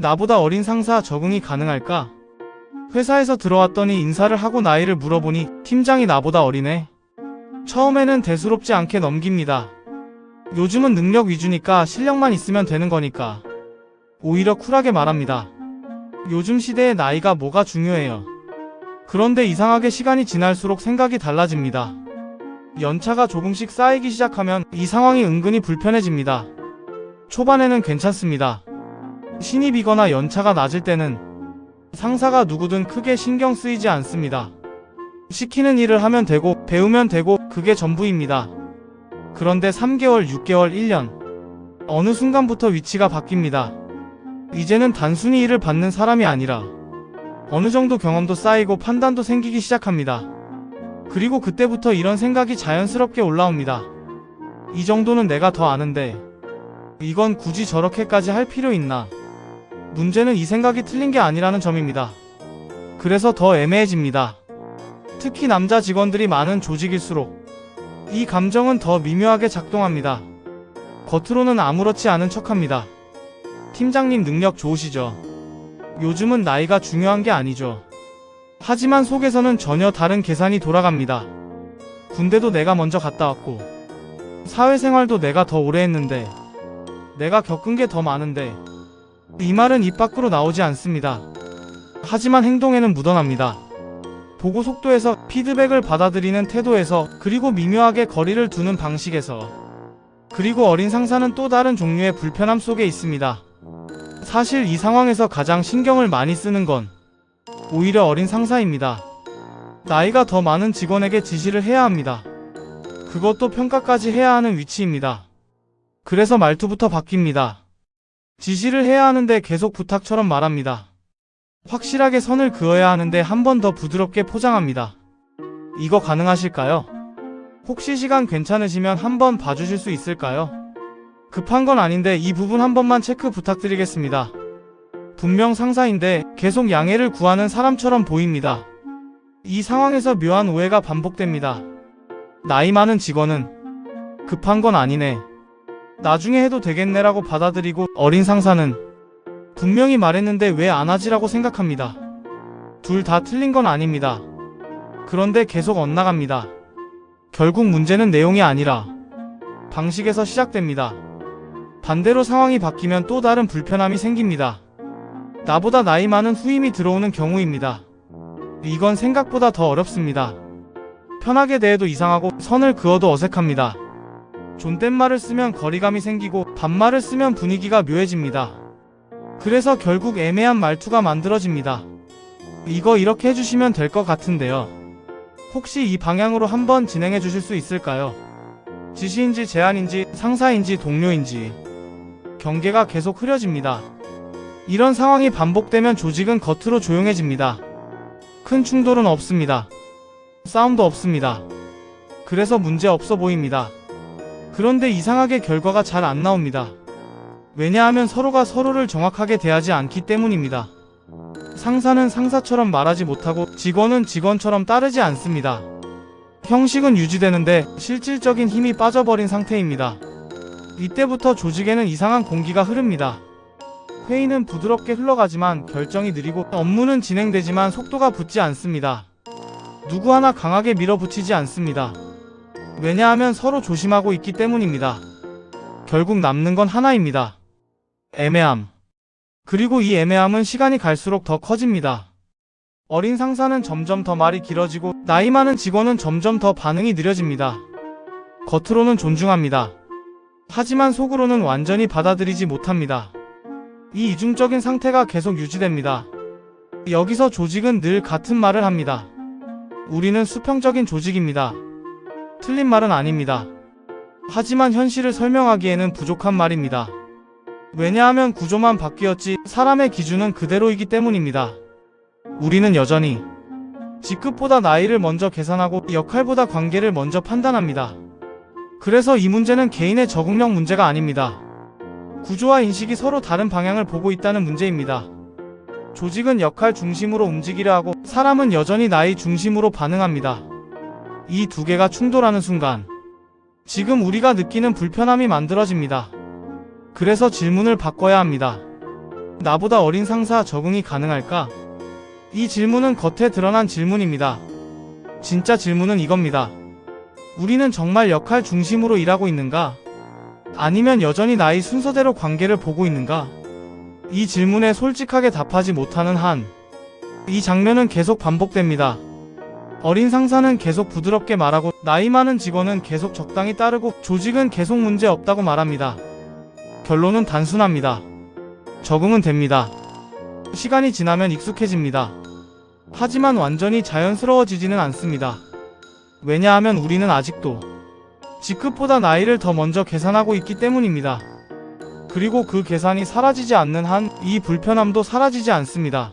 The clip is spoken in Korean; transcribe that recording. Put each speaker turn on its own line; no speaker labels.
나보다 어린 상사 적응이 가능할까? 회사에서 들어왔더니 인사를 하고 나이를 물어보니 팀장이 나보다 어리네. 처음에는 대수롭지 않게 넘깁니다. 요즘은 능력 위주니까 실력만 있으면 되는 거니까. 오히려 쿨하게 말합니다. 요즘 시대에 나이가 뭐가 중요해요. 그런데 이상하게 시간이 지날수록 생각이 달라집니다. 연차가 조금씩 쌓이기 시작하면 이 상황이 은근히 불편해집니다. 초반에는 괜찮습니다. 신입이거나 연차가 낮을 때는 상사가 누구든 크게 신경 쓰이지 않습니다. 시키는 일을 하면 되고 배우면 되고 그게 전부입니다. 그런데 3개월, 6개월, 1년 어느 순간부터 위치가 바뀝니다. 이제는 단순히 일을 받는 사람이 아니라 어느 정도 경험도 쌓이고 판단도 생기기 시작합니다. 그리고 그때부터 이런 생각이 자연스럽게 올라옵니다. 이 정도는 내가 더 아는데 이건 굳이 저렇게까지 할 필요 있나? 문제는 이 생각이 틀린 게 아니라는 점입니다. 그래서 더 애매해집니다. 특히 남자 직원들이 많은 조직일수록 이 감정은 더 미묘하게 작동합니다. 겉으로는 아무렇지 않은 척합니다. 팀장님 능력 좋으시죠? 요즘은 나이가 중요한 게 아니죠. 하지만 속에서는 전혀 다른 계산이 돌아갑니다. 군대도 내가 먼저 갔다 왔고 사회생활도 내가 더 오래 했는데 내가 겪은 게 더 많은데 이 말은 입 밖으로 나오지 않습니다. 하지만 행동에는 묻어납니다. 보고 속도에서, 피드백을 받아들이는 태도에서, 그리고 미묘하게 거리를 두는 방식에서, 그리고 어린 상사는 또 다른 종류의 불편함 속에 있습니다. 사실 이 상황에서 가장 신경을 많이 쓰는 건 오히려 어린 상사입니다. 나이가 더 많은 직원에게 지시를 해야 합니다. 그것도 평가까지 해야 하는 위치입니다. 그래서 말투부터 바뀝니다. 지시를 해야 하는데 계속 부탁처럼 말합니다. 확실하게 선을 그어야 하는데 한 번 더 부드럽게 포장합니다. 이거 가능하실까요? 혹시 시간 괜찮으시면 한번 봐주실 수 있을까요? 급한 건 아닌데 이 부분 한 번만 체크 부탁드리겠습니다. 분명 상사인데 계속 양해를 구하는 사람처럼 보입니다. 이 상황에서 묘한 오해가 반복됩니다. 나이 많은 직원은 급한 건 아니네, 나중에 해도 되겠네라고 받아들이고, 어린 상사는 분명히 말했는데 왜 안 하지라고 생각합니다. 둘 다 틀린 건 아닙니다. 그런데 계속 엇나갑니다. 결국 문제는 내용이 아니라 방식에서 시작됩니다. 반대로 상황이 바뀌면 또 다른 불편함이 생깁니다. 나보다 나이 많은 후임이 들어오는 경우입니다. 이건 생각보다 더 어렵습니다. 편하게 대해도 이상하고 선을 그어도 어색합니다. 존댓말을 쓰면 거리감이 생기고 반말을 쓰면 분위기가 묘해집니다. 그래서 결국 애매한 말투가 만들어집니다. 이거 이렇게 해주시면 될 것 같은데요. 혹시 이 방향으로 한번 진행해 주실 수 있을까요? 지시인지 제안인지 상사인지 동료인지 경계가 계속 흐려집니다. 이런 상황이 반복되면 조직은 겉으로 조용해집니다. 큰 충돌은 없습니다. 싸움도 없습니다. 그래서 문제 없어 보입니다. 그런데 이상하게 결과가 잘 안 나옵니다. 왜냐하면 서로가 서로를 정확하게 대하지 않기 때문입니다. 상사는 상사처럼 말하지 못하고 직원은 직원처럼 따르지 않습니다. 형식은 유지되는데 실질적인 힘이 빠져버린 상태입니다. 이때부터 조직에는 이상한 공기가 흐릅니다. 회의는 부드럽게 흘러가지만 결정이 느리고, 업무는 진행되지만 속도가 붙지 않습니다. 누구 하나 강하게 밀어붙이지 않습니다. 왜냐하면 서로 조심하고 있기 때문입니다. 결국 남는 건 하나입니다. 애매함. 그리고 이 애매함은 시간이 갈수록 더 커집니다. 어린 상사는 점점 더 말이 길어지고, 나이 많은 직원은 점점 더 반응이 느려집니다. 겉으로는 존중합니다. 하지만 속으로는 완전히 받아들이지 못합니다. 이 이중적인 상태가 계속 유지됩니다. 여기서 조직은 늘 같은 말을 합니다. 우리는 수평적인 조직입니다. 틀린 말은 아닙니다. 하지만 현실을 설명하기에는 부족한 말입니다. 왜냐하면 구조만 바뀌었지 사람의 기준은 그대로이기 때문입니다. 우리는 여전히 직급보다 나이를 먼저 계산하고 역할보다 관계를 먼저 판단합니다. 그래서 이 문제는 개인의 적응력 문제가 아닙니다. 구조와 인식이 서로 다른 방향을 보고 있다는 문제입니다. 조직은 역할 중심으로 움직이려 하고, 사람은 여전히 나이 중심으로 반응합니다. 이 두 개가 충돌하는 순간 지금 우리가 느끼는 불편함이 만들어집니다. 그래서 질문을 바꿔야 합니다. 나보다 어린 상사 적응이 가능할까? 이 질문은 겉에 드러난 질문입니다. 진짜 질문은 이겁니다. 우리는 정말 역할 중심으로 일하고 있는가? 아니면 여전히 나이 순서대로 관계를 보고 있는가? 이 질문에 솔직하게 답하지 못하는 한, 이 장면은 계속 반복됩니다. 어린 상사는 계속 부드럽게 말하고, 나이 많은 직원은 계속 적당히 따르고, 조직은 계속 문제 없다고 말합니다. 결론은 단순합니다. 적응은 됩니다. 시간이 지나면 익숙해집니다. 하지만 완전히 자연스러워지지는 않습니다. 왜냐하면 우리는 아직도 직급보다 나이를 더 먼저 계산하고 있기 때문입니다. 그리고 그 계산이 사라지지 않는 한 이 불편함도 사라지지 않습니다.